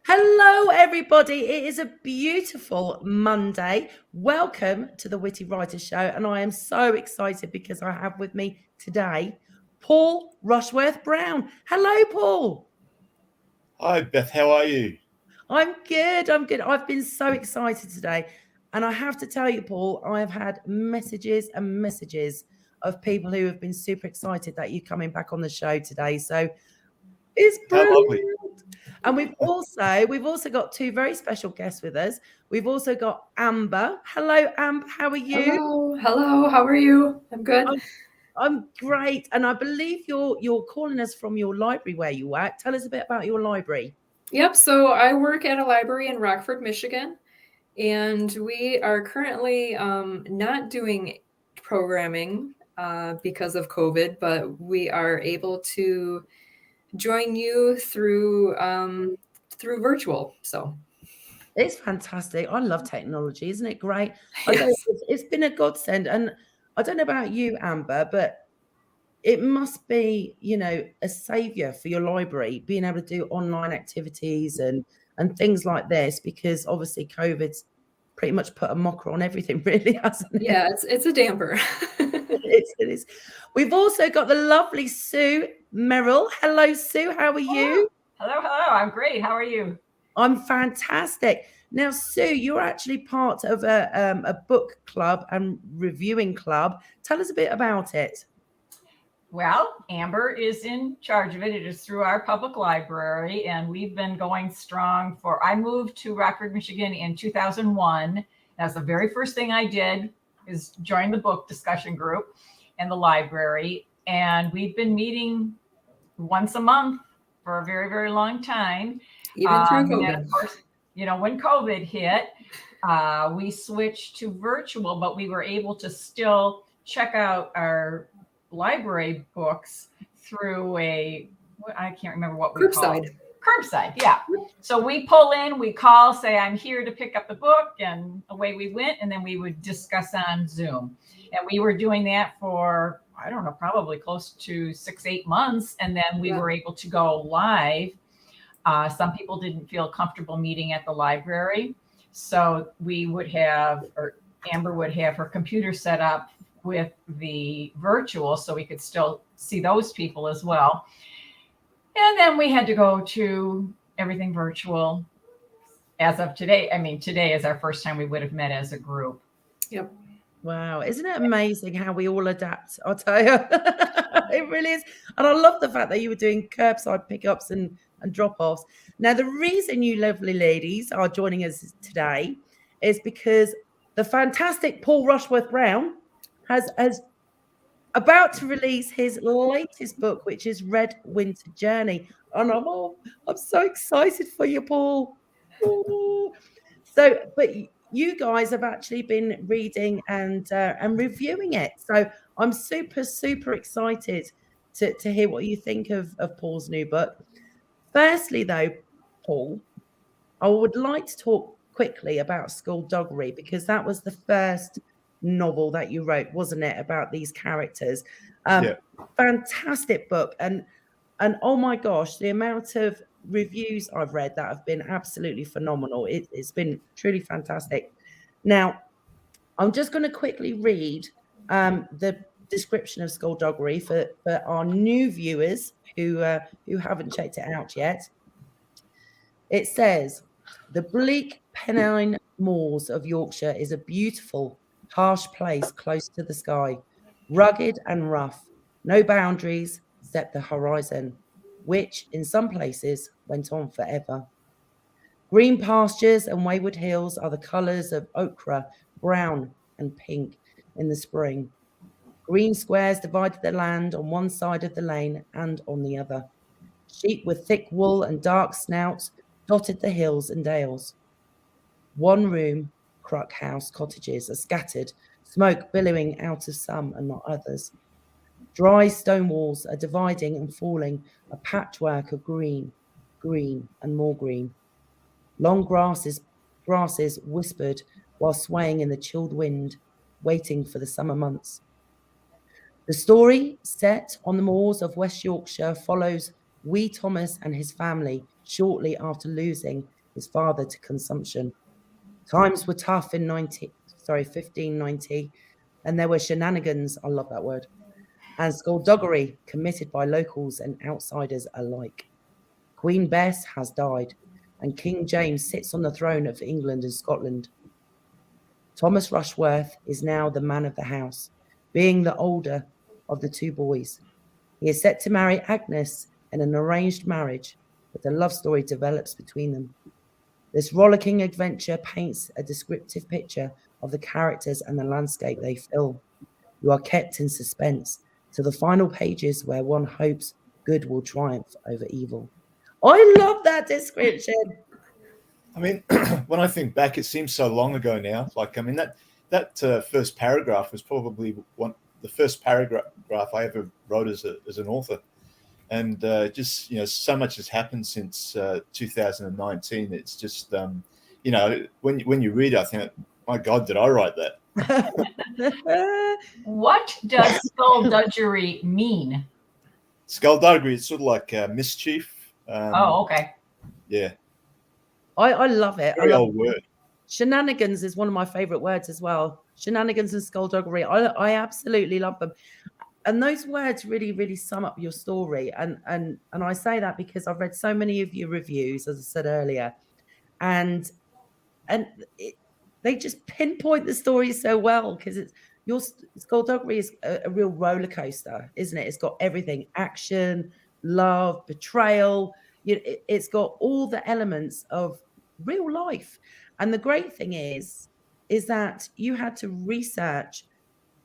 Hello, everybody. It is a beautiful Monday. Welcome to the Witty Writers Show. And I am so excited because I have with me today Paul Rushworth Brown. Hello, Paul. Hi, Beth. How are you? I'm good. I've been so excited today. And I have to tell you, Paul, I have had messages and messages of people who have been super excited that you're coming back on the show today. So it's How lovely. brilliant. And we've also got two very special guests with us. We've also got Amber. Hello, Amber. How are you? Hello. How are you? I'm good. I'm great. And I believe you're calling us from your library where you work. Tell us a bit about your library. Yep. So I work at a library in Rockford, Michigan, and we are currently not doing programming because of COVID, but we are able to join you through virtual. So It's fantastic. I love technology. Isn't it great? It's been a godsend. And I don't know about you, Amber, but it must be, a savior for your library, being able to do online activities and things like this, because obviously COVID's pretty much put a mocker on everything, really, hasn't it? Yeah, it's a damper. It is. We've also got the lovely Sue Merrill. Hello, Sue. How are you? Hello. I'm great. How are you? I'm fantastic. Now, Sue, you're actually part of a book club and reviewing club. Tell us a bit about it. Well, Amber is in charge of it. It is through our public library, and we've been going strong I moved to Rockford, Michigan in 2001. That's the very first thing I did is join the book discussion group in the library. And we've been meeting once a month for a very, very long time. Even through COVID. And of course, when COVID hit, we switched to virtual, but we were able to still check out our library books through I can't remember what we call it. Curbside, yeah. So we pull in, we call, say, I'm here to pick up the book, and away we went, and then we would discuss on Zoom. And we were doing that for, I don't know, probably close to 6-8 months, and then we were able to go live. Some people didn't feel comfortable meeting at the library, so Amber would have her computer set up with the virtual so we could still see those people as well. And then we had to go to everything virtual as of today. I mean, today is our first time we would have met as a group. Yep. Wow. Isn't it amazing how we all adapt? I'll tell you. It really is. And I love the fact that you were doing curbside pickups and drop-offs. Now, the reason you lovely ladies are joining us today is because the fantastic Paul Rushworth Brown has about to release his latest book, which is Red Winter Journey. And I'm so excited for you, Paul. Ooh. But you guys have actually been reading and reviewing it. So I'm super, super excited to hear what you think of Paul's new book. Firstly, though, Paul, I would like to talk quickly about Skullduggery, because that was the first novel that you wrote, wasn't it, about these characters? Fantastic book, and oh my gosh, the amount of reviews I've read that have been absolutely phenomenal. It's been truly fantastic. Now, I'm just going to quickly read the description of Skullduggery for our new viewers who haven't checked it out yet. It says, the bleak Pennine moors of Yorkshire is a beautiful, harsh place close to the sky, rugged and rough, no boundaries except the horizon, which in some places went on forever. Green pastures and wayward hills are the colours of ochre, brown and pink in the spring. Green squares divided the land on one side of the lane and on the other. Sheep with thick wool and dark snouts dotted the hills and dales. One-room cruck house cottages are scattered, smoke billowing out of some and not others. Dry stone walls are dividing and falling, a patchwork of green, green and more green. Long grasses whispered while swaying in the chilled wind, waiting for the summer months. The story, set on the moors of West Yorkshire, follows wee Thomas and his family shortly after losing his father to consumption. Times were tough in 1590, and there were shenanigans, I love that word, and skullduggery committed by locals and outsiders alike. Queen Bess has died, and King James sits on the throne of England and Scotland. Thomas Rushworth is now the man of the house, being the older of the two boys. He is set to marry Agnes in an arranged marriage, but a love story develops between them. This rollicking adventure paints a descriptive picture of the characters and the landscape they fill. You are kept in suspense to the final pages where one hopes good will triumph over evil. I love that description. I mean, when I think back, it seems so long ago now. Like, I mean, that first paragraph was probably the first paragraph I ever wrote as an author. And just, so much has happened since 2019. It's just, when you read it, I think, my God, did I write that? What does skullduggery mean? Skullduggery is sort of like mischief. Okay. Yeah. I love it. Very old word. Shenanigans is one of my favorite words as well. Shenanigans and skullduggery. I absolutely love them. And those words really, really sum up your story. And I say that because I've read so many of your reviews, as I said earlier, and they just pinpoint the story so well, because your skullduggery is a real roller coaster, isn't it? It's got everything: action, love, betrayal. It's got all the elements of real life. And the great thing is that you had to research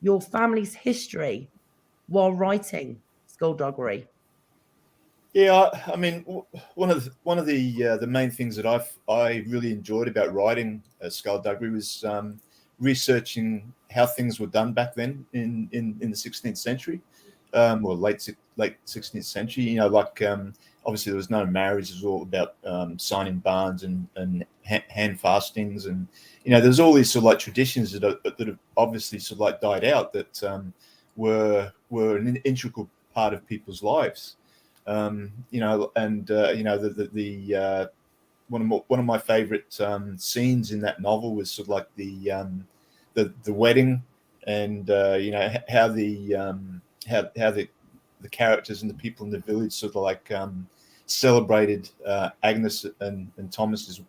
your family's history while writing skullduggery. Yeah, I mean, one of the main things that I really enjoyed about writing skullduggery was researching how things were done back then in the 16th century, or late 16th century. Obviously there was no marriage; it was all about signing barns and hand fastings, and there's all these sort of like traditions that have obviously sort of like died out that were an integral part of people's lives. One of my favorite scenes in that novel was sort of like the wedding, and how the characters and the people in the village sort of like celebrated Agnes and Thomas's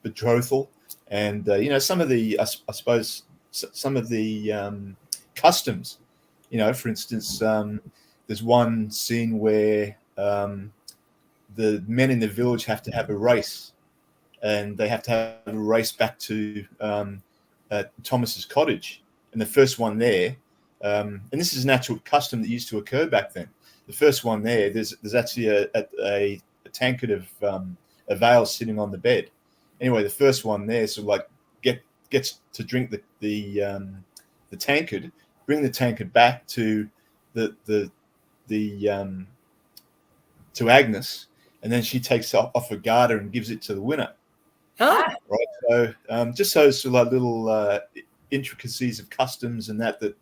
betrothal, and some of the I suppose some of the customs. For instance, there's one scene where the men in the village have to have a race, and they have to have a race back to Thomas's cottage. And the first one there, and this is an actual custom that used to occur back then. The first one there, there's actually a tankard of ale sitting on the bed. Anyway, the first one there sort of like gets to drink the tankard, bring the tankard back to to Agnes, and then she takes off her garter and gives it to the winner. Oh. Right. So just those sort of like little intricacies of customs and that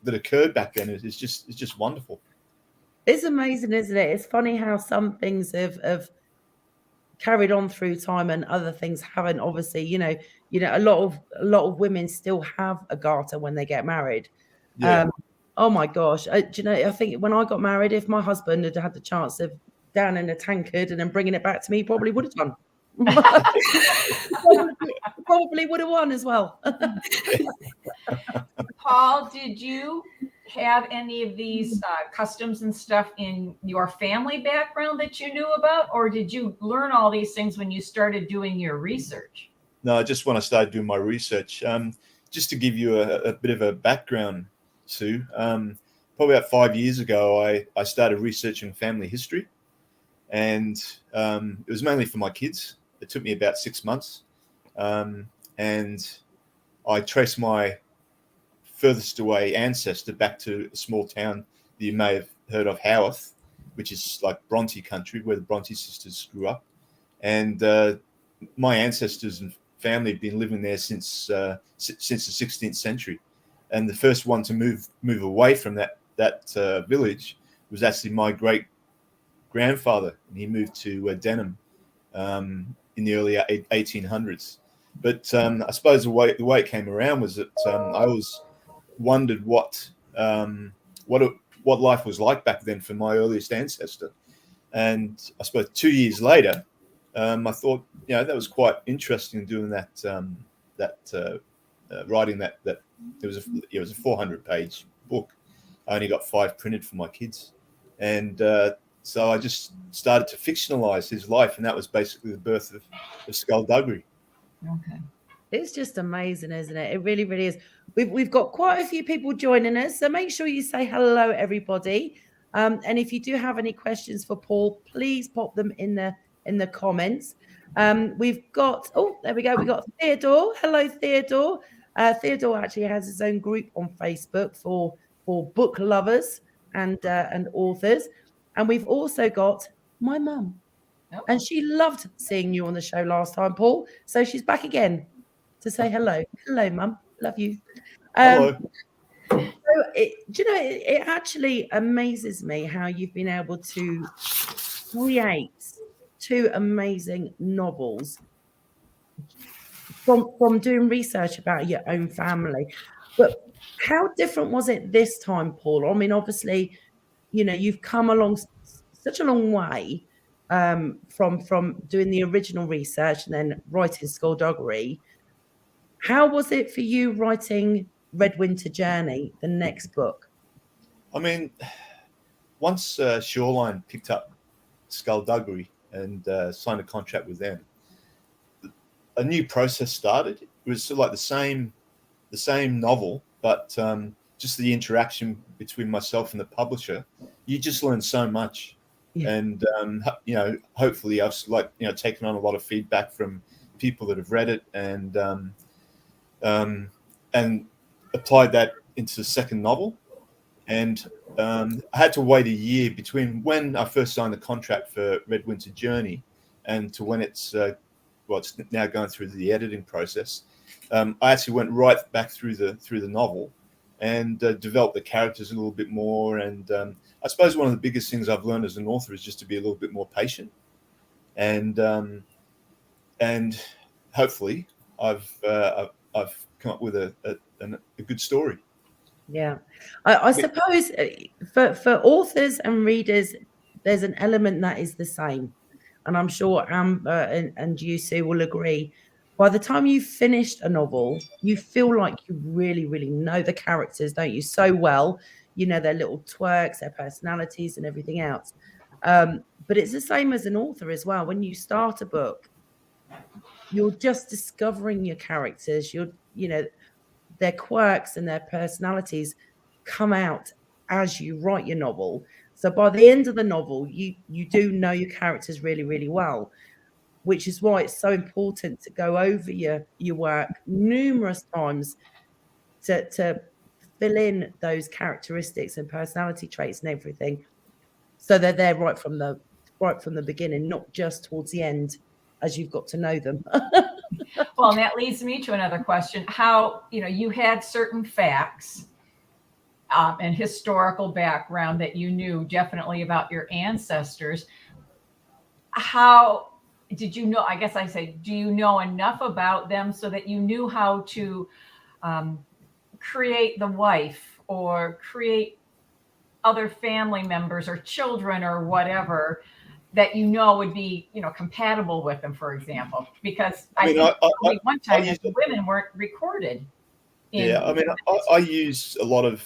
occurred back then. It's just wonderful. It's amazing, isn't it? It's funny how some things have carried on through time and other things haven't. Obviously, a lot of women still have a garter when they get married. Yeah. Oh my gosh! I think when I got married, if my husband had had the chance of down in a tankard and then bringing it back to me, he probably would have done. Probably would have won as well. Paul, did you have any of these customs and stuff in your family background that you knew about, or did you learn all these things when you started doing your research? No, just when I started doing my research. Just to give you a bit of a background, Sue, probably about 5 years ago, I started researching family history, and it was mainly for my kids. It took me about 6 months, and I traced my furthest away ancestor back to a small town that you may have heard of, Howarth, which is like Bronte country, where the Bronte sisters grew up. And my ancestors and family have been living there since the 16th century. And the first one to move away from that village was actually my great grandfather, and he moved to Denham in the early 1800s. But I suppose the way it came around was that I always wondered what life was like back then for my earliest ancestor. And I suppose 2 years later, I thought, that was quite interesting doing that. Writing that it was a 400-page book. I only got 5 printed for my kids, and so I just started to fictionalize his life, and that was basically the birth of Skullduggery. Okay. It's just amazing, isn't it? It really, really is. We've got quite a few people joining us, so make sure you say hello, everybody. And if you do have any questions for Paul, please pop them in the comments. We've got there we go. We got Theodore. Hello, Theodore. Theodore actually has his own group on Facebook for book lovers and authors. And we've also got my mum. Oh. And she loved seeing you on the show last time, Paul. So she's back again to say hello. Hello, Mum. Love you. Hello. So it actually amazes me how you've been able to create 2 amazing novels from doing research about your own family. But how different was it this time, Paul? I mean, obviously, you've come along such a long way from doing the original research and then writing Skullduggery. How was it for you writing Red Winter Journey, the next book? I mean, once Shoreline picked up Skullduggery and signed a contract with them, a new process started. It was sort of like the same novel, but just the interaction between myself and the publisher. You just learn so much. Yeah. And hopefully I've taken on a lot of feedback from people that have read it and applied that into the second novel. And I had to wait a year between when I first signed the contract for Red Winter Journey and to when it's now going through the editing process. I actually went right back through the novel and developed the characters a little bit more. And I suppose one of the biggest things I've learned as an author is just to be a little bit more patient. And hopefully I've come up with a good story. Yeah, I suppose for authors and readers, there's an element that is the same, and I'm sure Amber and you, Sue, will agree. By the time you've finished a novel, you feel like you really, really know the characters, don't you, so well. You know their little twerks, their personalities, and everything else. But it's the same as an author as well. When you start a book, you're just discovering your characters. Their quirks and their personalities come out as you write your novel. So by the end of the novel, you do know your characters really, really well, which is why it's so important to go over your work numerous times to fill in those characteristics and personality traits and everything, so they're there right from the beginning, not just towards the end as you've got to know them. Well, and that leads me to another question. How, you had certain facts and historical background that you knew definitely about your ancestors. How did you know, I guess I say, do you know enough about them so that you knew how to create the wife or create other family members or children or whatever that would be, compatible with them, for example? Because I think one time the women weren't recorded. I use a lot of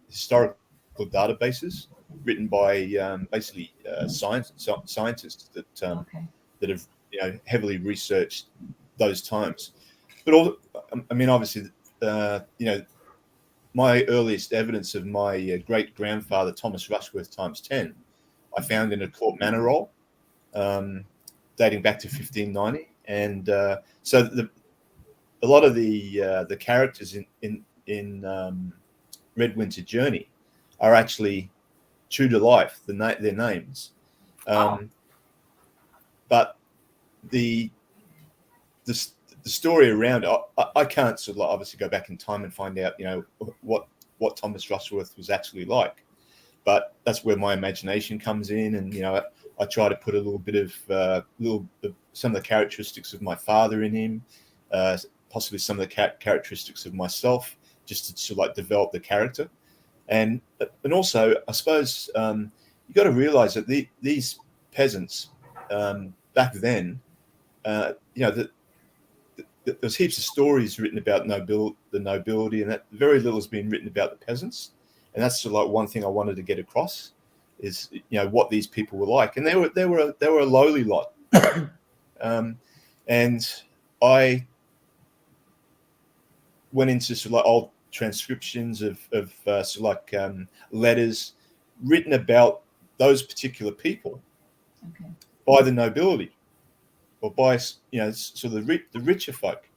historical databases written by basically scientists that have heavily researched those times. But obviously, my earliest evidence of my great grandfather Thomas Rushworth ×10. I found in a court manor roll dating back to 1590, and so a lot of the characters in Red Winter Journey are actually true to life. Their names, but the story around it, I can't sort of obviously go back in time and find out what Thomas Rushworth was actually like. but that's where my imagination comes in, and I try to put a little bit of some of the characteristics of my father in him, possibly some of the characteristics of myself, just to sort of like develop the character. And also, I suppose you've got to realize that these peasants back then, there's heaps of stories written about the nobility, and that very little has been written about the peasants. And that's sort of like one thing I wanted to get across is what these people were like, and they were a lowly lot. And I went into sort of like old transcriptions of sort of like letters written about those particular people by the nobility, or by sort of the richer folk,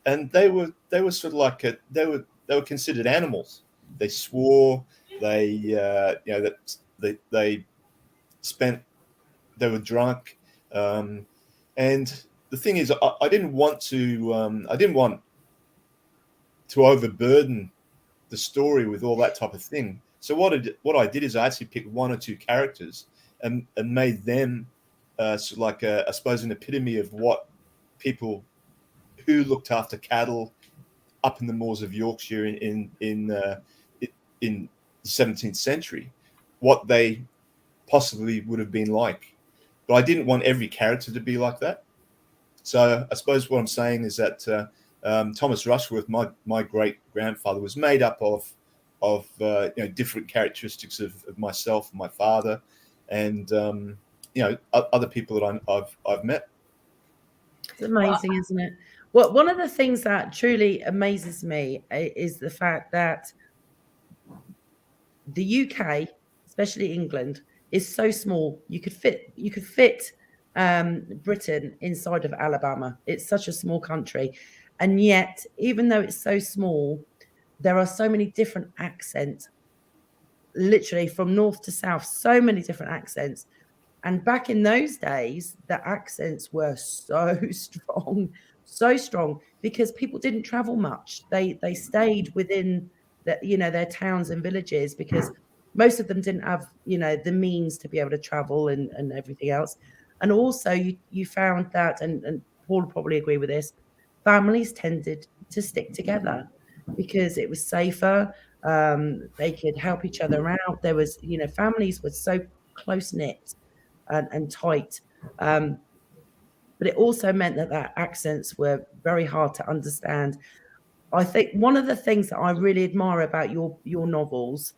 and they were sort of like they were considered animals. They swore. They they were drunk, and the thing is, I didn't want to overburden the story with all that type of thing. So what I did is I actually picked one or two characters and made them sort of like I suppose an epitome of what people who looked after cattle up in the moors of Yorkshire in the 17th century, what they possibly would have been like. But I didn't want every character to be like that. So I suppose what I'm saying is that Thomas Rushworth, my great grandfather, was made up of different characteristics of myself, my father, and other people that I've met. It's amazing, isn't it? Well, one of the things that truly amazes me is the fact that the UK, especially England, is so small. You could fit Britain inside of Alabama. It's such a small country, and yet, even though it's so small, there are so many different accents. Literally from north to south, so many different accents. And back in those days, the accents were so strong, because people didn't travel much. They stayed within their towns and villages, because most of them didn't have the means to be able to travel and everything else. And also you found that, and Paul will probably agree with this, families tended to stick together because it was safer. They could help each other out. There was, families were so close knit and tight. But it also meant that accents were very hard to understand. I think one of the things that I really admire about your novels,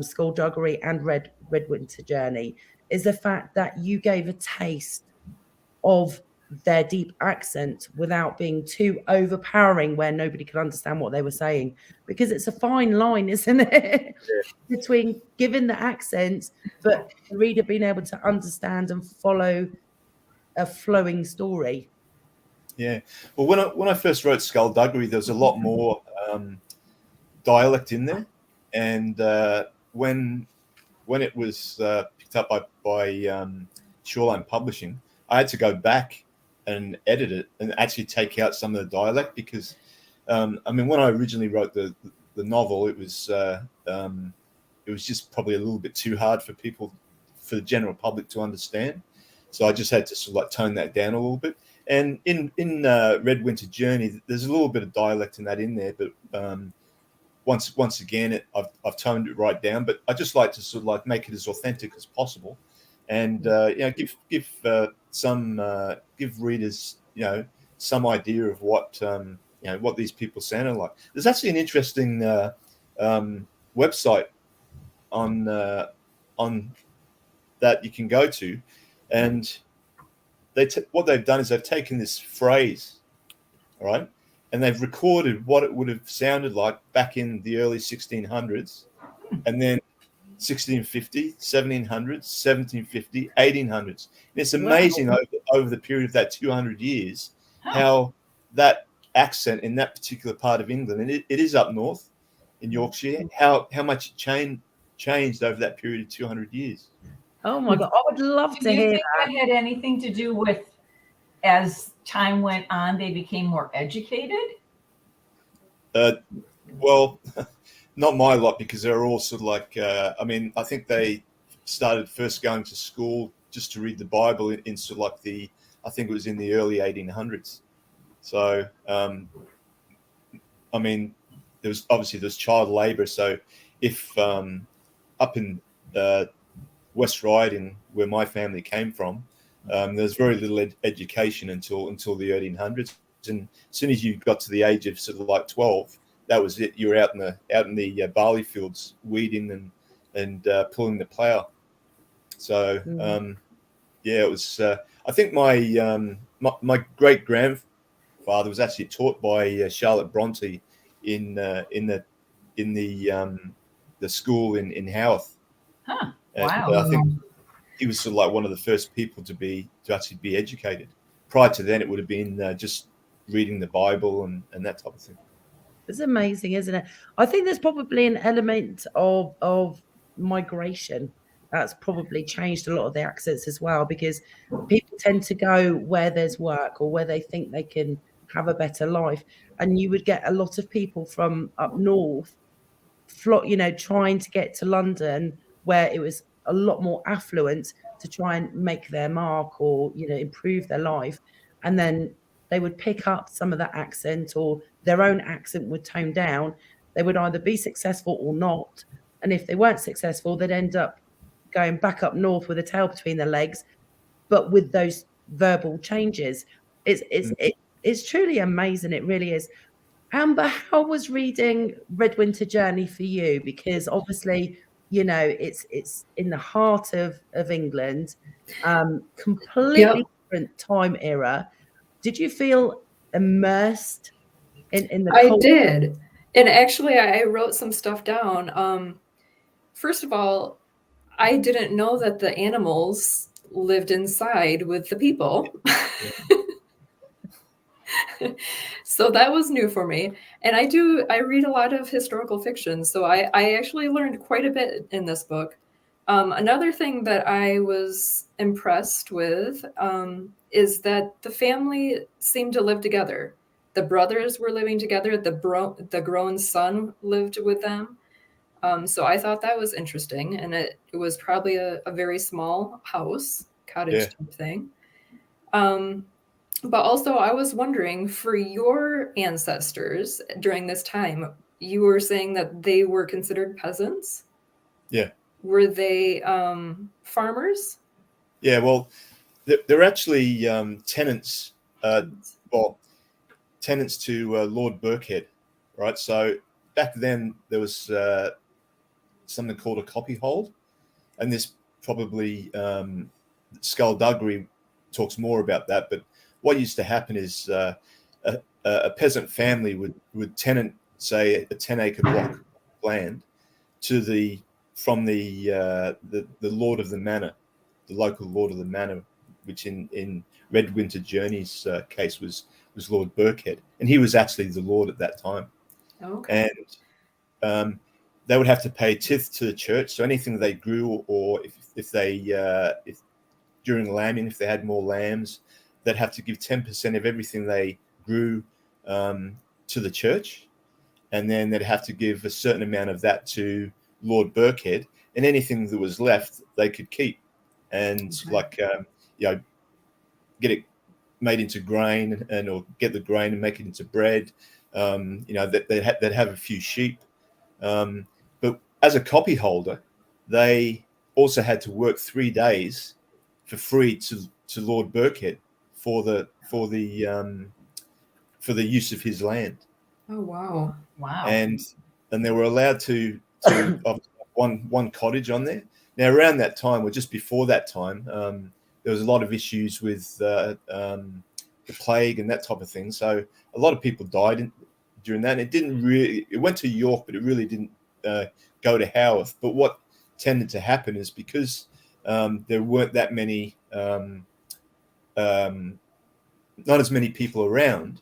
Skullduggery and Red Winter Journey, is the fact that you gave a taste of their deep accent without being too overpowering, where nobody could understand what they were saying, because it's a fine line, isn't it? Yeah. Between giving the accent but the reader being able to understand and follow a flowing story. Yeah. Well, when I first wrote Skullduggery, there was a lot more dialect in there, and when it was picked up by Shoreline Publishing, I had to go back and edit it and actually take out some of the dialect, because when I originally wrote the novel, it was just probably a little bit too hard for the general public to understand. So I just had to sort of like tone that down a little bit. And in Red Winter Journey, there's a little bit of dialect in there, but once again, I've toned it right down. But I just like to sort of like make it as authentic as possible, and give readers some idea of what what these people sounded like. There's actually an interesting website on that you can go to, and what they've done is they've taken this phrase, all right, and they've recorded what it would have sounded like back in the early 1600s, and then 1650, 1700s, 1750, 1800s. And it's amazing over the period of that 200 years how that accent in that particular part of England, and it is up north in Yorkshire, how much it changed over that period of 200 years. Oh my God, I would love to hear that. Do you think that had anything to do with, as time went on, they became more educated? Well, not my lot, because they're all sort of like, I mean, I think they started first going to school just to read the Bible in sort of like I think it was in the early 1800s. So, I mean, there's child labour. So if up in West Riding, where my family came from, there's very little education until the 1800s. And as soon as you got to the age of sort of like 12, that was it. You were out in the barley fields, weeding and pulling the plough. So yeah, it was. I think my great grandfather was actually taught by Charlotte Bronte in the school in Howarth. Huh. And, Wow. I think he was sort of like one of the first people to actually be educated. Prior to then, it would have been just reading the Bible and that type of thing. It's amazing, isn't it? I think there's probably an element of migration that's probably changed a lot of the accents as well, because people tend to go where there's work or where they think they can have a better life. And you would get a lot of people from up north, trying to get to London, where it was a lot more affluent, to try and make their mark or improve their life. And then they would pick up some of that accent, or their own accent would tone down. They would either be successful or not. And if they weren't successful, they'd end up going back up north with a tail between their legs, but with those verbal changes. It's truly amazing. It really is. Amber, how was reading Red Winter Journey for you? Because obviously, it's in the heart of England, completely different time era. Did you feel immersed in the I culture? did. And actually, I wrote some stuff down. First of all, I didn't know that the animals lived inside with the people. So that was new for me. And I read a lot of historical fiction. So I actually learned quite a bit in this book. Another thing that I was impressed with is that the family seemed to live together. The brothers were living together. The grown son lived with them. So I thought that was interesting. And it was probably a very small house, cottage type thing. But also, I was wondering, for your ancestors during this time, you were saying that they were considered peasants? Yeah. Were they farmers? Yeah, well, they're actually tenants. Tenants to Lord Birkhead, right? So back then there was something called a copyhold, and this probably skullduggery talks more about that. But what used to happen is a peasant family would tenant, say, a 10-acre block of land from the lord of the manor, the local lord of the manor, which in Red Winter Journey's case was Lord Birkhead, and he was actually the lord at that time. Okay. And they would have to pay tithe to the church. So anything they grew, or if during lambing, if they had more lambs, they'd have to give 10% of everything they grew to the church, and then they'd have to give a certain amount of that to Lord Birkhead, and anything that was left they could keep, and get it made into grain, or get the grain and make it into bread. They'd have a few sheep, but as a copy holder, they also had to work 3 days for free to Lord Birkhead for the use of his land. Oh wow! Wow. And they were allowed to one cottage on there. Now around that time, or just before that time, there was a lot of issues with the plague and that type of thing. So a lot of people died during that. And it went to York, but it really didn't go to Haworth. But what tended to happen is, because there weren't that many, not as many people around,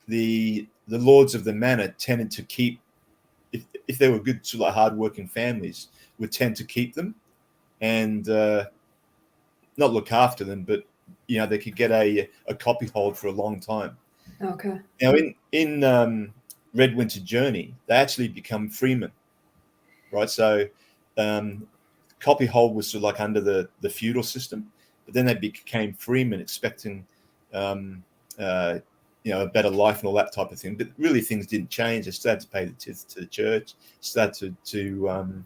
the lords of the manor tended to keep, if they were good, sort of hard-working families, would tend to keep them and not look after them, but they could get a copy hold for a long time. Okay. Now in Red Winter Journey, they actually become freemen, right? So copyhold was sort of like under the feudal system, but then they became freemen, expecting a better life and all that type of thing. But really, things didn't change. They started to pay the tithe to the church, started to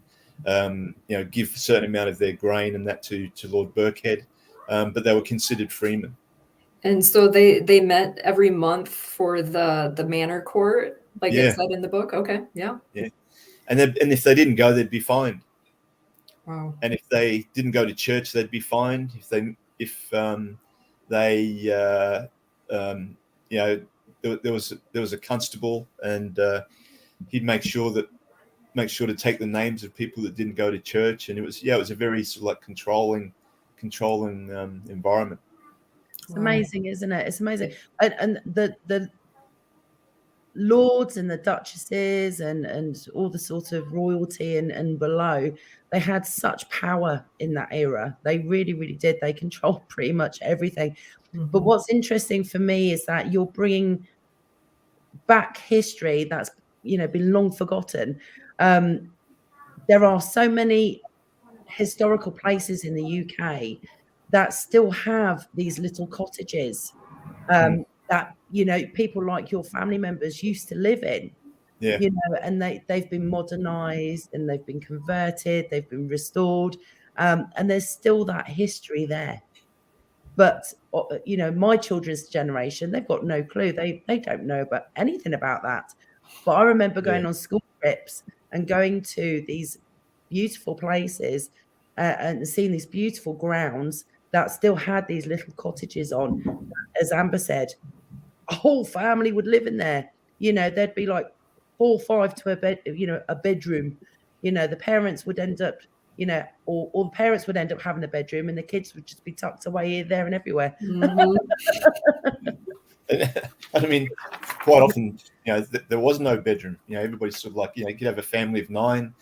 give a certain amount of their grain and that to Lord Birkhead, but they were considered freemen. And so they met every month for the manor court, like it said in the book. Okay, yeah. And if they didn't go, they'd be fined. Wow. And if they didn't go to church, they'd be fined. There was a constable, and he'd make sure to take the names of people that didn't go to church, and it was a very sort of like controlling environment. It's amazing, isn't it? It's amazing. And the lords and the duchesses and all the sort of royalty and below, they had such power in that era. They really, really did. They controlled pretty much everything. Mm-hmm. But what's interesting for me is that you're bringing back history that's been long forgotten. There are so many historical places in the UK that still have these little cottages that people like your family members used to live in. And they've been modernized and they've been converted, they've been restored, and there's still that history there. But my children's generation, they've got no clue. They don't know about anything about that. But I remember going on school trips and going to these beautiful places and seeing these beautiful grounds that still had these little cottages on. As Amber said, a whole family would live in there. There'd be like 4 or 5 to a bed, a bedroom. The parents would end up, or the parents would end up having a bedroom, and the kids would just be tucked away here, there, and everywhere. Mm-hmm. I mean, quite often, there was no bedroom. Everybody's sort of like, you could have a family of 9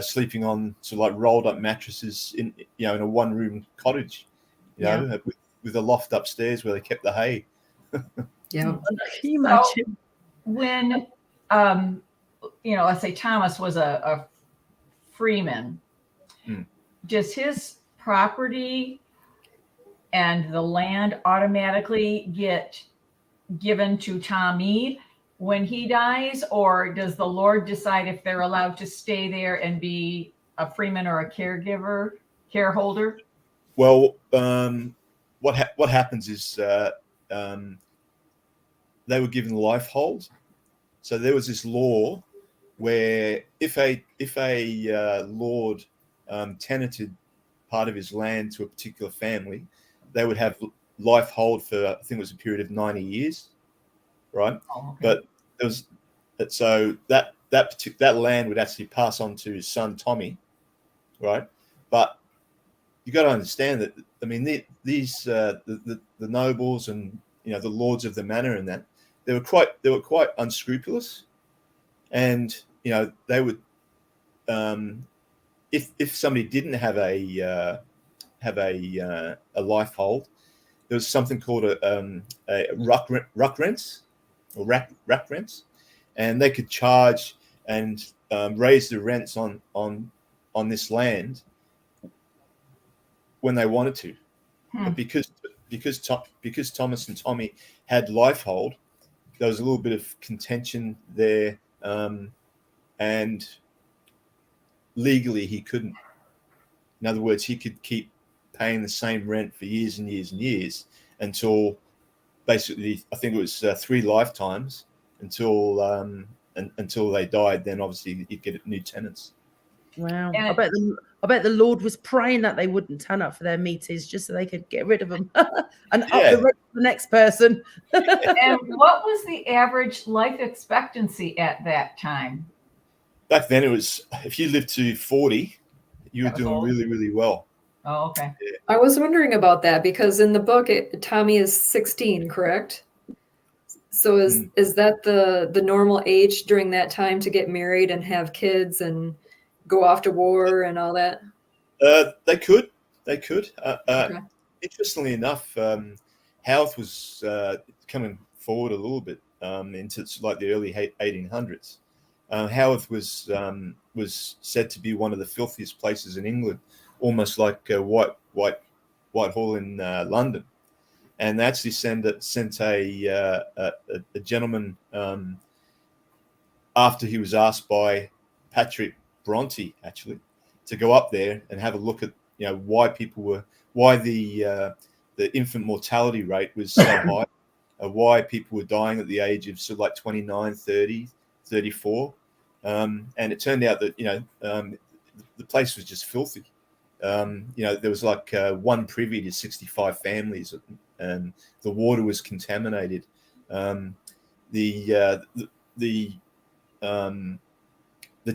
sleeping on sort of like rolled up mattresses in a 1-room cottage, with a loft upstairs where they kept the hay. Yeah. Can you imagine? So when, let's say Thomas was a freeman, does his property and the land automatically get given to Tommy when he dies, or does the Lord decide if they're allowed to stay there and be a freeman or a careholder? Well, what happens is they were given life hold. So there was this law where if a lord tenanted part of his land to a particular family, they would have life hold for, I think it was a period of 90 years, right? Oh, okay. But there was, so that land would actually pass on to his son Tommy, right? But you got to understand that, I mean, these the nobles and the lords of the manor and that, they were quite unscrupulous, and they would if somebody didn't have a life hold, there was something called a ruck rents or rack rents, and they could charge and raise the rents on this land when they wanted to. But because Thomas and Tommy had life hold, there was a little bit of contention there, and legally he couldn't. In other words, he could keep paying the same rent for years and years and years until basically, I think it was 3 lifetimes until they died. Then obviously he'd get new tenants. Wow. And I bet the Lord was praying that they wouldn't turn up for their meetings just so they could get rid of them and up the rent for the next person. And what was the average life expectancy at that time? Back then, it was, if you lived to 40, you were doing old. really, really well. Oh, okay. Yeah. I was wondering about that because in the book, Tommy is 16, correct? So is that the normal age during that time to get married and have kids and go off to war and all that? They could. Okay. Interestingly enough, Howth was coming forward a little bit into like the early 1800s. Haworth was said to be one of the filthiest places in England, almost like Whitehall in London. And they actually sent a gentleman after he was asked by Patrick Bronte actually to go up there and have a look at why the infant mortality rate was so high, why people were dying at the age of sort of like 29, 30, 34. And it turned out that the place was just filthy. There was like one privy to 65 families, and the water was contaminated. The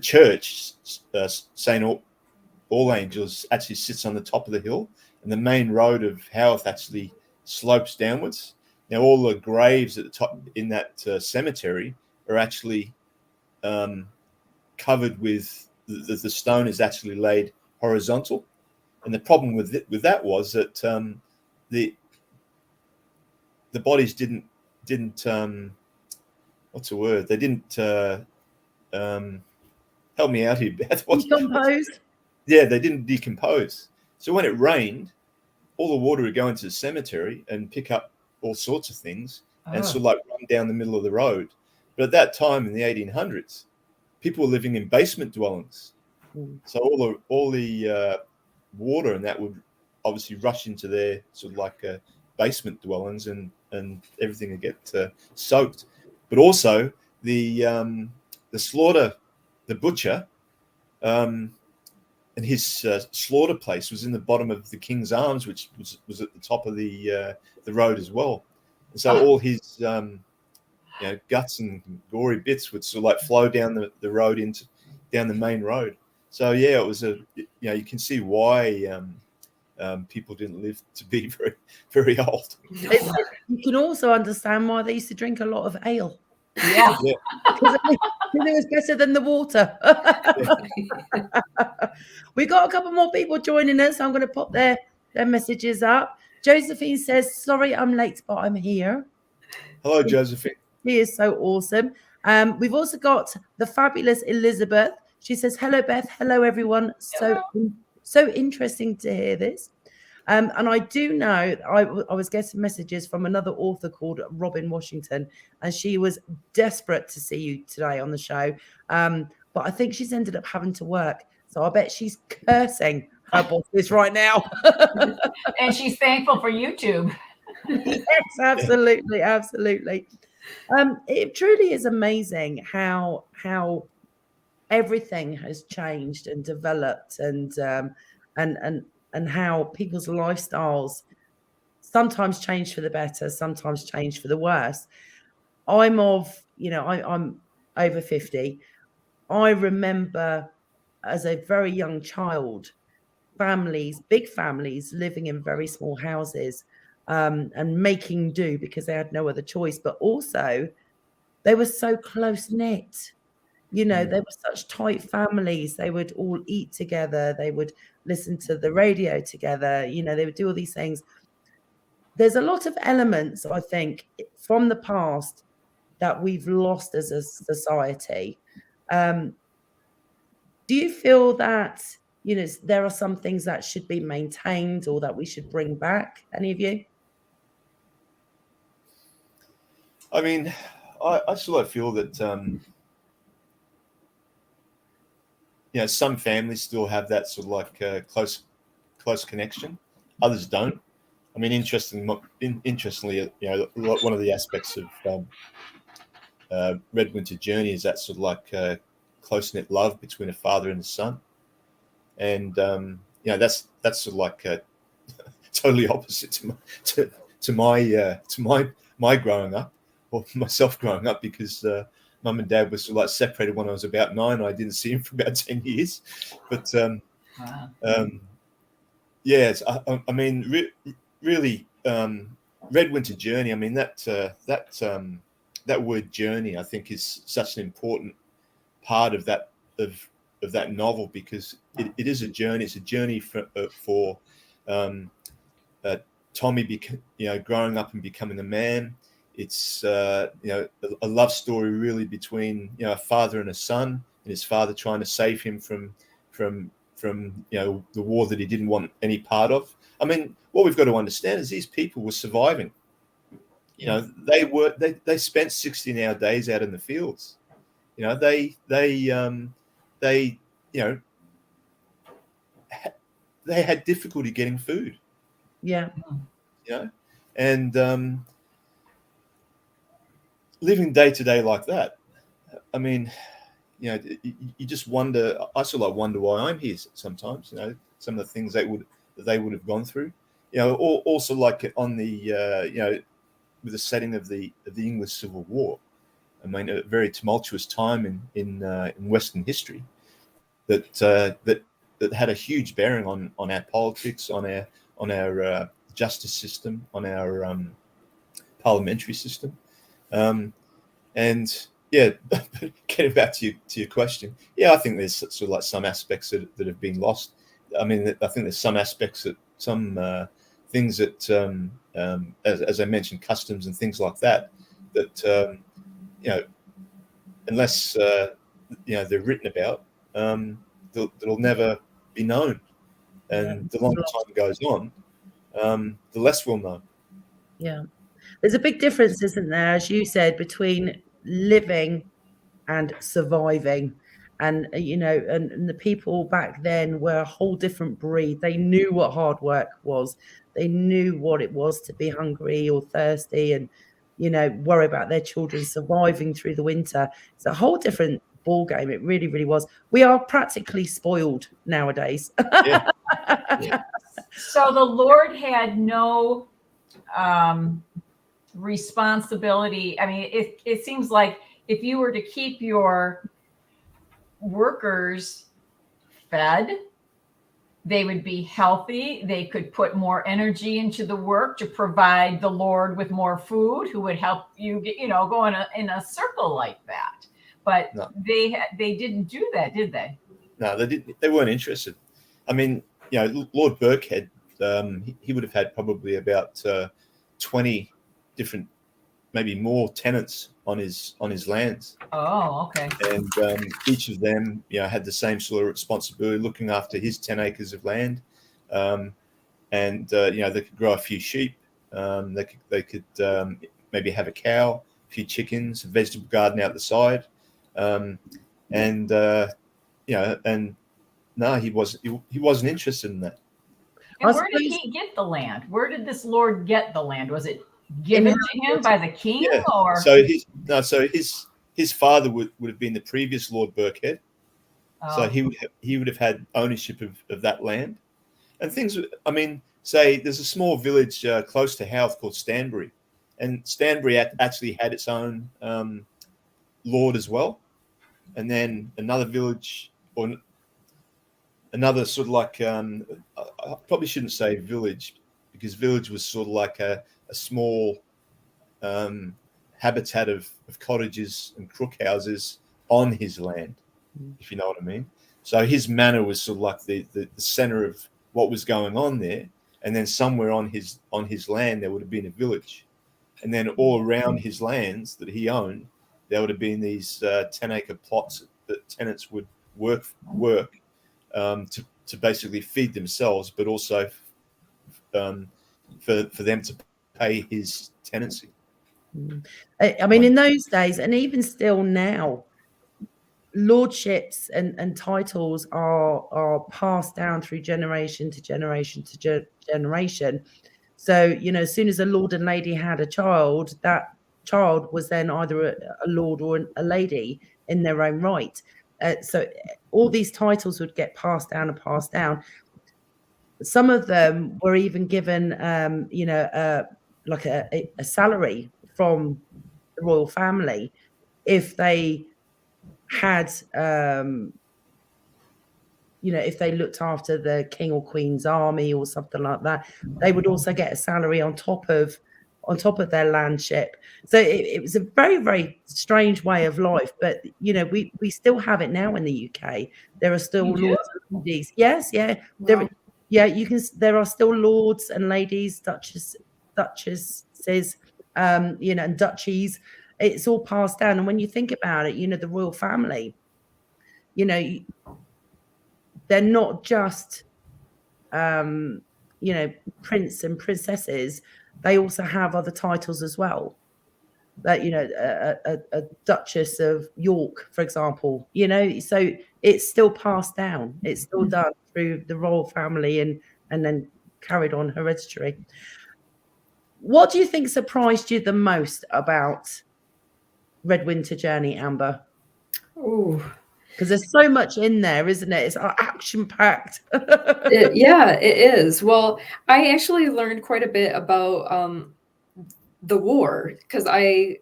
church, St. All Angels, actually sits on the top of the hill, and the main road of Haworth actually slopes downwards. Now, all the graves at the top in that cemetery are actually covered with the stone is actually laid horizontal, and the problem with that was that the bodies didn't what's the word? They didn't help me out here, Beth. Decomposed. Yeah, they didn't decompose. So when it rained, all the water would go into the cemetery and pick up all sorts of things and sort of like run down the middle of the road. But at that time in the 1800s, people were living in basement dwellings. So all the water and that would obviously rush into their sort of like basement dwellings, and everything would get soaked. But also the butcher, and his slaughter place was in the bottom of the King's Arms, which was at the top of the road as well. And so all his guts and gory bits would sort of like flow down the road down the main road. So yeah, it was you can see why people didn't live to be very, very old. You can also understand why they used to drink a lot of ale. Yeah. Because it was better than the water. We got a couple more people joining us. I'm going to pop their messages up. Josephine says, sorry I'm late, but I'm here. Hello, Josephine. She is so awesome. We've also got the fabulous Elizabeth. She says, hello, Beth. Hello, everyone. So interesting to hear this. And I do know I was getting messages from another author called Robin Washington, and she was desperate to see you today on the show. But I think she's ended up having to work. So I bet she's cursing her bosses right now. And she's thankful for YouTube. Yes, absolutely. Absolutely. It truly is amazing how everything has changed and developed, and how people's lifestyles sometimes change for the better, sometimes change for the worse. I'm over 50. I remember as a very young child, big families living in very small houses, and making do because they had no other choice. But also they were so close knit. They were such tight families. They would all eat together. They would listen to the radio together. They would do all these things. There's a lot of elements, I think, from the past that we've lost as a society. Do you feel that, there are some things that should be maintained or that we should bring back? Any of you? I mean, I sort of feel that some families still have that sort of like close connection. Others don't. I mean, interestingly, one of the aspects of Red Winter Journey is that sort of like close knit love between a father and a son, and that's sort of like totally opposite to my growing up, or myself growing up, because Mum and Dad were sort of like separated when I was about 9. I didn't see him for about 10 years. But yes, I mean, really, Red Winter Journey. I mean, that word journey, I think, is such an important part of that novel, because it is a journey. It's a journey for Tommy, growing up and becoming a man. it's a love story really between a father and a son, and his father trying to save him from the war that he didn't want any part of. I mean, what we've got to understand is these people were surviving. They spent 16-hour days out in the fields. They had difficulty getting food. Yeah. And living day to day like that. I mean, you just wonder. I sort of wonder why I'm here sometimes. Some of the things they would have gone through. Also like on the with the setting of the English Civil War. I mean, a very tumultuous time in Western history that had a huge bearing on our politics, on our justice system, on our parliamentary system, and yeah. Getting back to your question, I think there's sort of like some aspects that have been lost. I mean, I think there's some aspects that things that, as I mentioned, customs and things like that unless they're written about, that'll never be known. And the longer time goes on, the less we'll know. Yeah, there's a big difference, isn't there, as you said, between living and surviving. And and the people back then were a whole different breed. They knew what hard work was. They knew what it was to be hungry or thirsty and worry about their children surviving through the winter. It's a whole different ball game. It really, really was. We are practically spoiled nowadays. Yeah. So the Lord had no responsibility. I mean, it seems like if you were to keep your workers fed, they would be healthy. They could put more energy into the work to provide the Lord with more food, who would help you go in a circle like that. But no. They didn't do that, did they? No, they didn't. They weren't interested. I mean, Lord Birkhead, he would have had probably about 20 different, maybe more tenants on his lands. Oh, okay. And each of them, had the same sort of responsibility, looking after his 10 acres of land. They could grow a few sheep. They could maybe have a cow, a few chickens, a vegetable garden out the side. And no, he wasn't interested in that. And where did he get the land? Where did this Lord get the land? Was it given to him by the king? Yeah. Or So his father would have been the previous Lord Birkhead. Oh. So he would have had ownership of that land. And things, I mean, say there's a small village close to Howth called Stanbury, and Stanbury actually had its own lord as well. And then another village, or another sort of like, I probably shouldn't say village, because village was sort of like a small habitat of cottages and crook houses on his land, if you know what I mean. So his manor was sort of like the center of what was going on there. And then somewhere on his land, there would have been a village. And then all around his lands that he owned, there would have been these 10-acre plots that tenants would work to basically feed themselves, but also for them to pay his tenancy. I mean, in those days, and even still now, lordships and titles are passed down through generation to generation to generation. So, as soon as a lord and lady had a child, that child was then either a lord or a lady in their own right. So all these titles would get passed down and passed down. Some of them were even given, like a salary from the royal family if they had, if they looked after the king or queen's army or something like that. They would also get a salary on top of their landship. So it was a very, very strange way of life. But we still have it now in the UK. There are still lords and ladies. Yes, yeah. Wow. There are still lords and ladies, duchesses, and duchies. It's all passed down. And when you think about it, the royal family, they're not just, prince and princesses. They also have other titles as well. That, a Duchess of York, for example, so it's still passed down. It's still done through the royal family and then carried on hereditary. What do you think surprised you the most about Red Winter Journey, Amber? Ooh. Because there's so much in there, isn't it? It's action-packed. Yeah, it is. Well, I actually learned quite a bit about the war, because I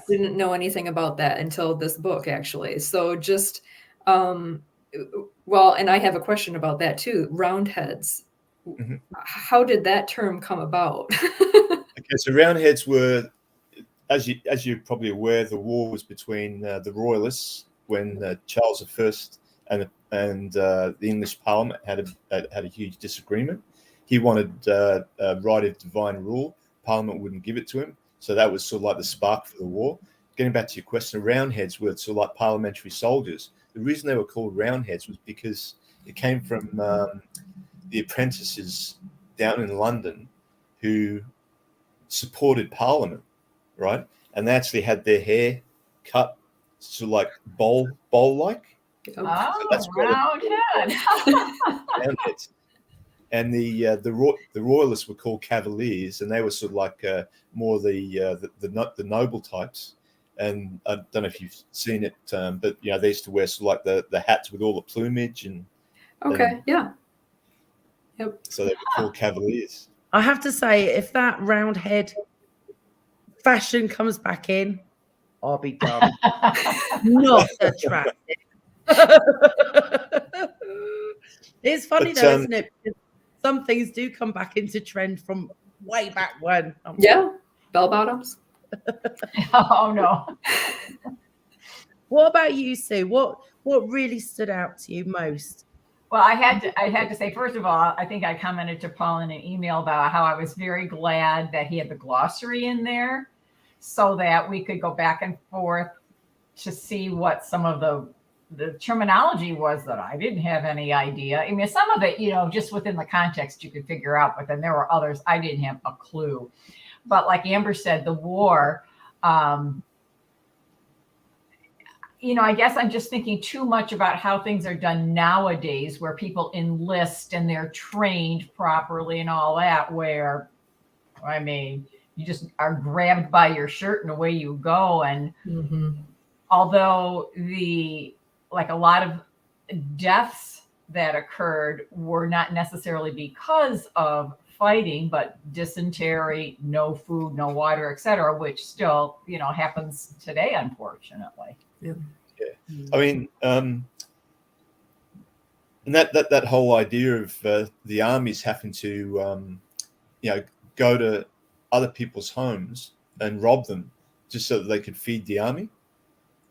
didn't know anything about that until this book, actually. So just, and I have a question about that too. Roundheads. Mm-hmm. How did that term come about? Okay, so Roundheads were, as you're probably aware, the war was between the Royalists when Charles I and the English Parliament had a huge disagreement. He wanted right of divine rule. Parliament wouldn't give it to him, so that was sort of like the spark for the war. Getting back to your question, Roundheads were sort of like parliamentary soldiers. The reason they were called Roundheads was because it came from the apprentices down in London who supported Parliament, right? And they actually had their hair cut sort of like bowl-like. Oh, so that's Roundheads. And the Royalists were called Cavaliers, and they were sort of like more the noble types. And I don't know if you've seen it, but they used to wear sort of like the hats with all the plumage and. Yeah. Yep. So they were called Cavaliers. I have to say, if that Roundhead fashion comes back in, I'll be done. Not attractive. It's funny though, isn't it? Because some things do come back into trend from way back when. Yeah, bell bottoms. Oh no. What about you, Sue? What really stood out to you most? Well, I had to say, first of all, I think I commented to Paul in an email about how I was very glad that he had the glossary in there so that we could go back and forth to see what some of the terminology was that I didn't have any idea. I mean, some of it, just within the context you could figure out, but then there were others I didn't have a clue. But like Amber said, the war, I guess I'm just thinking too much about how things are done nowadays, where people enlist and they're trained properly and all that, where, I mean, you just are grabbed by your shirt and away you go. And although a lot of deaths that occurred were not necessarily because of fighting, but dysentery, no food, no water, etc., which still, happens today, unfortunately. Yeah. I mean, and that whole idea of the armies having to, go to other people's homes and rob them just so that they could feed the army.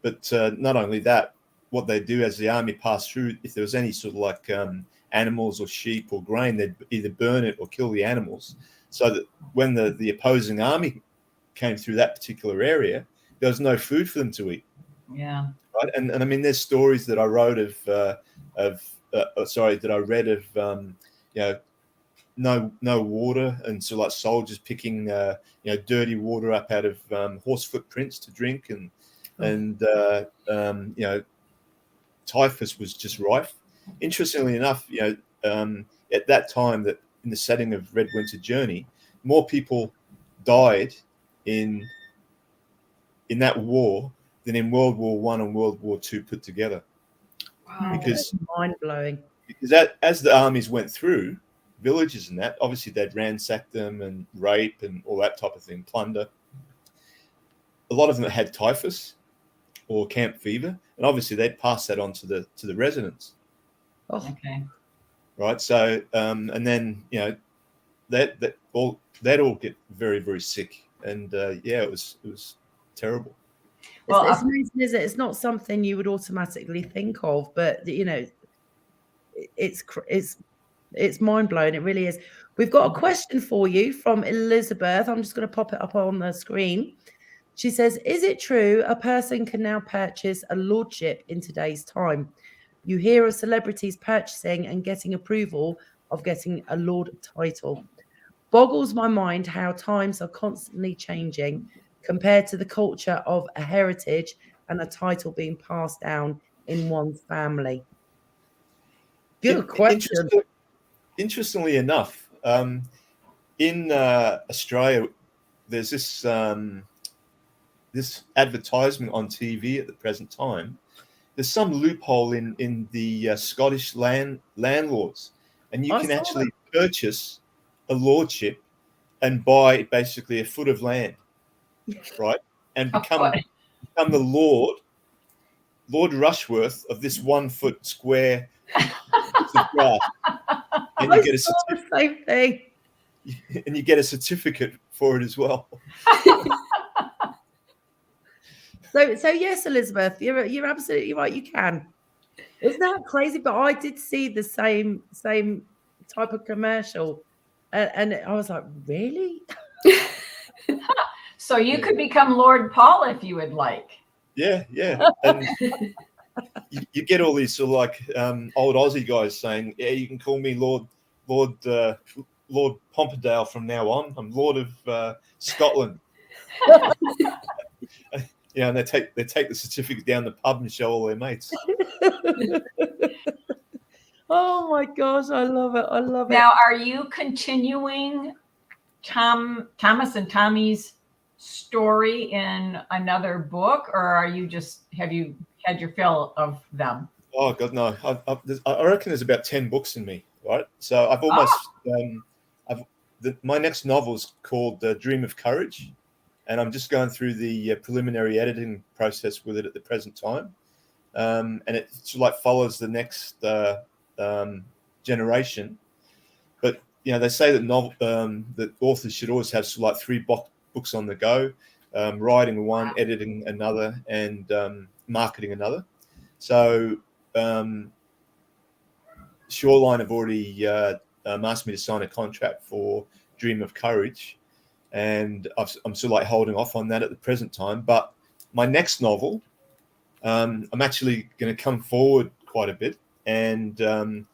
But not only that, what they do as the army passed through, if there was any sort of like animals or sheep or grain, they'd either burn it or kill the animals, so that when the opposing army came through that particular area, there was no food for them to eat. Yeah. Right. And I mean, there's stories that I wrote that I read of, no water, and so like soldiers picking, dirty water up out of horse footprints to drink, and typhus was just rife. Interestingly enough, at that time, that in the setting of Red Winter Journey, more people died in that war than in World War I and World War II put together. Wow, because that's mind-blowing. Because as the armies went through villages and that, obviously they'd ransack them and rape and all that type of thing, plunder. A lot of them had typhus or camp fever, and obviously they'd pass that on to the residents. Oh, okay. Right. So and then they'd all get very, very sick, and it was terrible. Well, it's amazing, isn't it? It's not something you would automatically think of, but it's It's mind blowing. It really is. We've got a question for you from Elizabeth. I'm just going to pop it up on the screen. She says, is it true a person can now purchase a lordship in today's time? You hear of celebrities purchasing and getting approval of getting a lord title. Boggles my mind how times are constantly changing compared to the culture of a heritage and a title being passed down in one's family. Good question. Interestingly enough, in Australia, there's this this advertisement on TV at the present time. There's some loophole in the Scottish land laws, and you can actually purchase a lordship and buy basically a foot of land, right, and become the Lord Rushworth of this 1 foot square of grass, and you get the same thing. And you get a certificate for it as well. So yes, Elizabeth, you're absolutely right. You can. Isn't that crazy? But I did see the same type of commercial, and I was like, really? So you could become Lord Paul if you would like. Yeah. And you get all these sort of like old Aussie guys saying, yeah, you can call me Lord Pomperdale from now on. I'm Lord of Scotland. Yeah, and they take the certificate down the pub and show all their mates. Oh my gosh, I love it. I love it. Now, are you continuing Thomas and Tommy's story in another book, or have you had your fill of them? Oh God, no! I reckon there's about 10 books in me, right? So I've almost my next novel is called Dream of Courage, and I'm just going through the preliminary editing process with it at the present time, and it sort of like follows the next generation. But they say that that authors should always have sort of like 3 books on the go, writing one, editing another, and marketing another. So Shoreline have already asked me to sign a contract for Dream of Courage, and I'm sort of like holding off on that at the present time. But my next novel, I'm actually going to come forward quite a bit, and to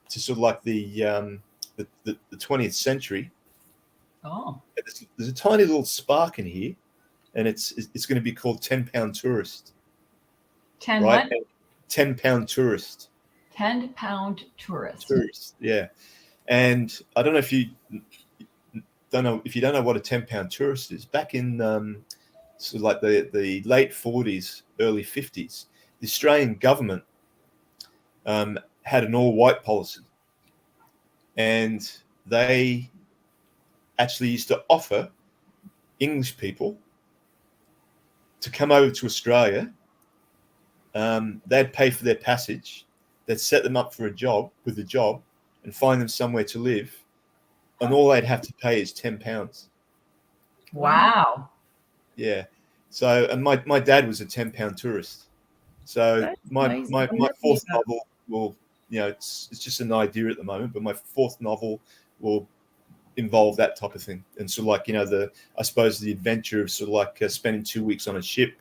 sort of like the 20th century. Oh, there's a tiny little spark in here, and it's going to be called £10 Tourist. 10 right? what? £10 Tourist. £10 Tourist. Yeah. And I don't know if you don't know what a £10 tourist is. Back in sort of like the late 40s, early 50s, the Australian government had an all-white policy, and they actually used to offer English people to come over to Australia. They'd pay for their passage. They'd set them up for a job, and find them somewhere to live. And all they'd have to pay is £10. Wow. Yeah. So, and my dad was a £10 tourist. So That's my amazing. fourth novel will, it's just an idea at the moment, but my fourth novel will involve that type of thing. And so like, I suppose the adventure of sort of like spending 2 weeks on a ship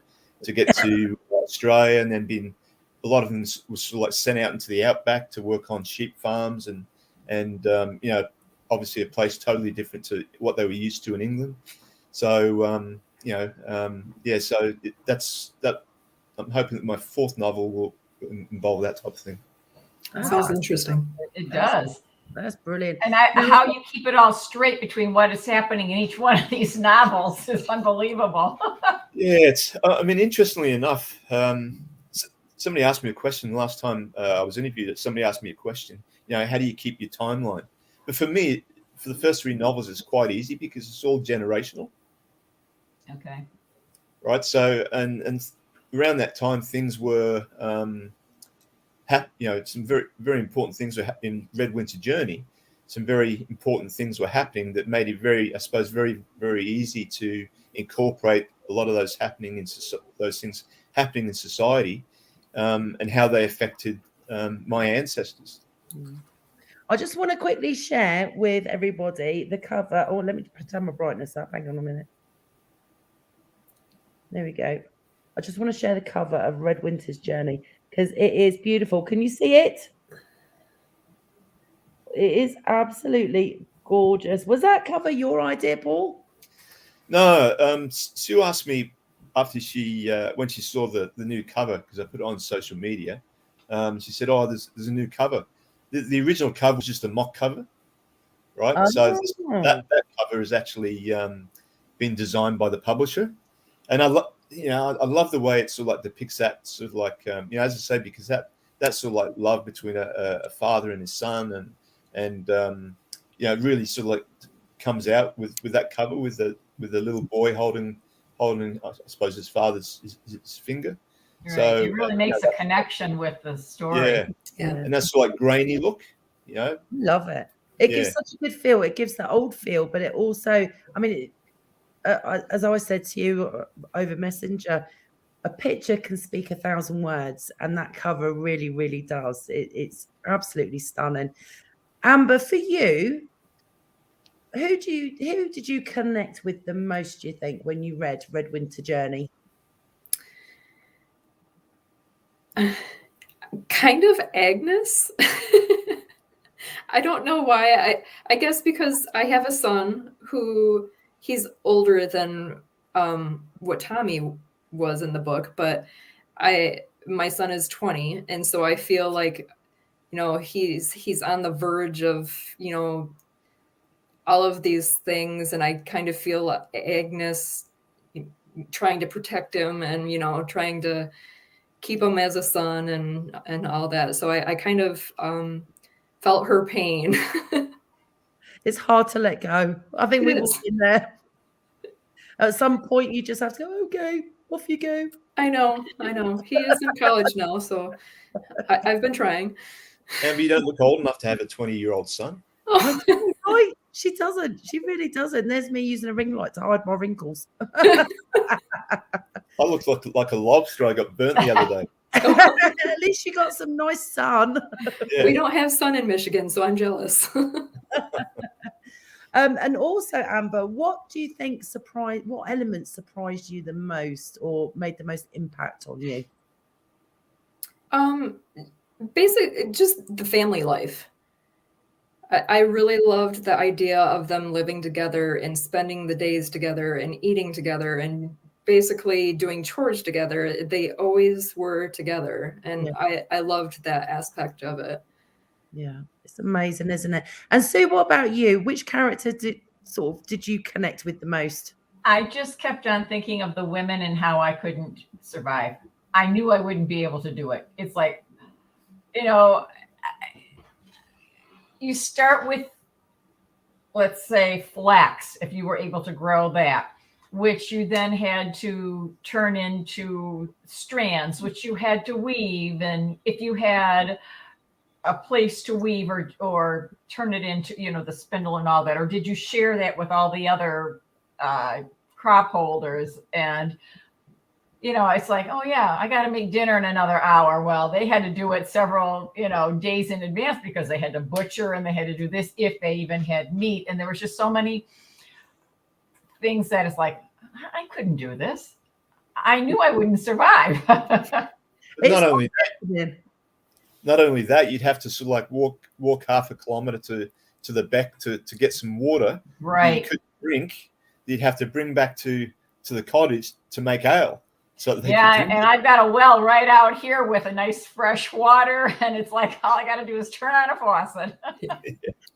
to get to Australia, and then a lot of them was sort of like sent out into the outback to work on sheep farms and obviously a place totally different to what they were used to in England. So, so that's that. I'm hoping that my fourth novel will involve that type of thing. Sounds interesting. It does. That's brilliant. And how you keep it all straight between what is happening in each one of these novels is unbelievable. Yeah, interestingly enough, somebody asked me a question the last time I was interviewed. Somebody asked me a question, how do you keep your timeline? But for me, for the first 3 novels, it's quite easy because it's all generational. Okay. Right. So, and around that time, things were, some very, very important things were in Red Winter Journey. Some very important things were happening that made it very, I suppose, very, very easy to incorporate a lot of those things happening in society, and how they affected my ancestors. I just want to quickly share with everybody the cover. Oh, let me turn my brightness up. Hang on a minute. There we go. I just want to share the cover of Red Winter's Journey because it is beautiful. Can you see it? It is absolutely gorgeous. Was that cover your idea, Paul? No, Sue asked me after when she saw the new cover, because I put it on social media. She said, "Oh, there's a new cover." The original cover was just a mock cover, right? Oh. So that cover has actually been designed by the publisher, and I love the way it sort of like depicts that sort of like as I say, because that's sort of like love between a father and his son, and it really sort of like comes out with that cover with the little boy holding I suppose his father's his finger. Right. So it really makes a connection with the story. Yeah. And that's like grainy look, Love it. It gives such a good feel. It gives that old feel, but it also, I mean, as I said to you over Messenger, a picture can speak 1,000 words, and that cover really, really does. It's absolutely stunning. Amber, for you, who did you connect with the most, do you think, when you read Red Winter Journey? Kind of Agnes. I don't know why. I guess because I have a son who he's older than what Tommy was in the book, but my son is 20, and so I feel like he's on the verge of all of these things, and I kind of feel Agnes trying to protect him and trying to keep him as a son and all that. So I kind of felt her pain. It's hard to let go. I think we've all been there. At some point, you just have to go, okay, off you go. I know. He is in college now, so I've been trying. And you don't look old enough to have a 20-year-old son. Oh. Right. She doesn't. She really doesn't. There's me using a ring light to hide my wrinkles. I looked like a lobster. I got burnt the other day. At least you got some nice sun. Yeah. We don't have sun in Michigan, so I'm jealous. And also, Amber, what do you think what elements surprised you the most or made the most impact on you? Basically, just the family life. I really loved the idea of them living together and spending the days together and eating together and basically doing chores together. They always were together, and I loved that aspect of it. Yeah, it's amazing, isn't it? And Sue, what about you? Which character did you connect with the most? I just kept on thinking of the women and how I couldn't survive. I knew I wouldn't be able to do it. It's like, you start with, let's say, flax, if you were able to grow that, which you then had to turn into strands, which you had to weave. And if you had a place to weave or turn it into, the spindle and all that, or did you share that with all the other crop holders? And it's like, oh yeah, I got to make dinner in another hour. Well, they had to do it several, days in advance because they had to butcher and they had to do this if they even had meat. And there was just so many things that it's like, I couldn't do this. I knew I wouldn't survive. Not only that, you'd have to sort of like walk half a kilometer to the beck to get some water. Right. You couldn't drink. You'd have to bring back to the cottage to make ale. So and I've got a well right out here with a nice fresh water, and it's like all I got to do is turn on a faucet.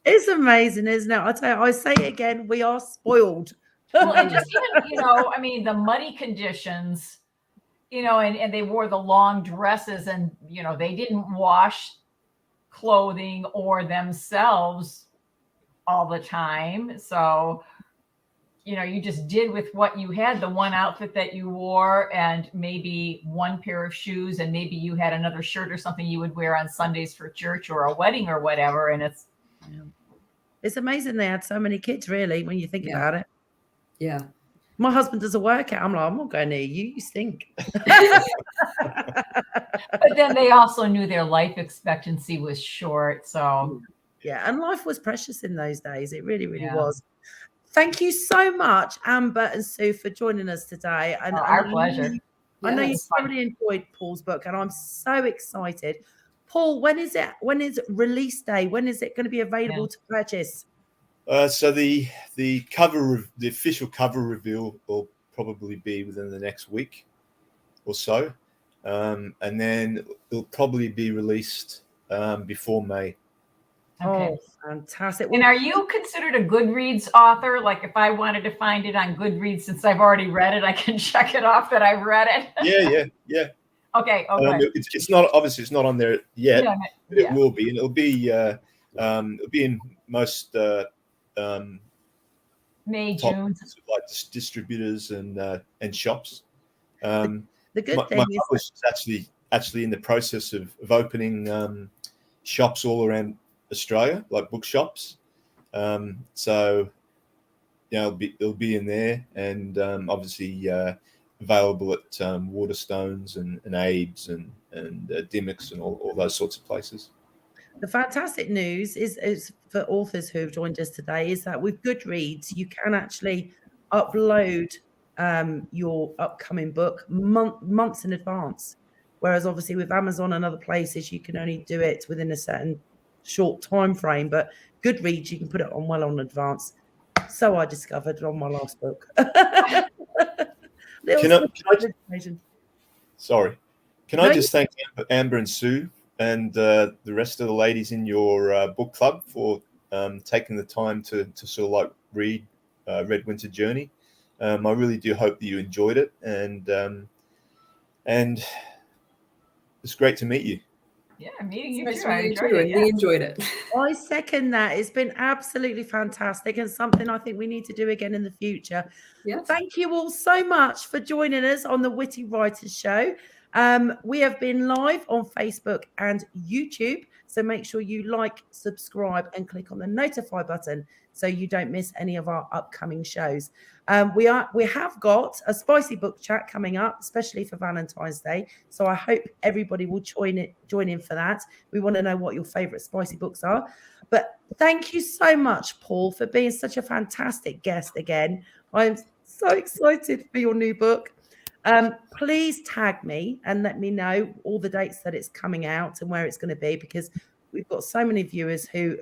It's amazing, isn't it? I tell you, I say it again, we are spoiled. Well, and just even, the muddy conditions, and they wore the long dresses, and they didn't wash clothing or themselves all the time. So you just did with what you had, the one outfit that you wore, and maybe one pair of shoes, and maybe you had another shirt or something you would wear on Sundays for church or a wedding or whatever. And it's amazing they had so many kids, really, when you think about it. Yeah. My husband does a workout. I'm like, I'm not going near you. You stink. But then they also knew their life expectancy was short. So Yeah, and life was precious in those days. It really, really Yeah. was. Thank you so much, Amber and Sue, for joining us today. And Our pleasure. I know you Yes. thoroughly enjoyed Paul's book, and I'm so excited. Paul, when is it? When is release day? When is it going to be available to purchase? So the official cover reveal will probably be within the next week or so, and then it'll probably be released before May. Okay. Oh, fantastic! And are you considered a Goodreads author? Like, if I wanted to find it on Goodreads, since I've already read it, I can check it off that I've read it. Yeah. Okay. Okay. It's not, obviously it's not on there yet. Yeah, But it will be, and it'll be in most May, top June. like distributors and shops. The good My thing is publisher's actually in the process of opening shops all around Australia, like bookshops. So it'll be in there, and obviously available at Waterstones and Abe's and Dimmicks and all those sorts of places. the fantastic news is for authors who have joined us today is that with Goodreads, you can actually upload your upcoming book months in advance. Whereas obviously with Amazon and other places, you can only do it within a certain short time frame. But Goodreads, you can put it on well in advance. So I discovered on my last book. Can I just thank Amber and Sue and the rest of the ladies in your book club for taking the time to sort of like read Red Winter Journey. I really do hope that you enjoyed it, and it's great to meet you. Yeah, meeting you Nice too. I meeting enjoyed you, it. and Yeah. we enjoyed it. I second that. It's been absolutely fantastic and something I think we need to do again in the future. Yes. Thank you all so much for joining us on the Witty Writers Show. We have been live on Facebook and YouTube, so make sure you like, subscribe, and click on the notify button so you don't miss any of our upcoming shows. We have got a spicy book chat coming up, especially for Valentine's Day. So I hope everybody will join in for that. We want to know what your favorite spicy books are. But thank you so much, Paul, for being such a fantastic guest again. I'm so excited for your new book. Please tag me and let me know all the dates that it's coming out and where it's going to be, because we've got so many viewers who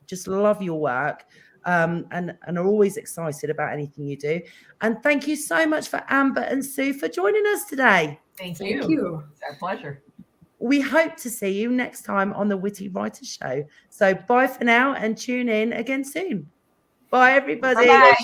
just love your work and are always excited about anything you do. And thank you so much for Amber and Sue for joining us today. Thank Thank you. you. It's our pleasure. We hope to see you next time on the Witty Writers Show. So bye for now and tune in again soon. Bye, everybody. Bye-bye.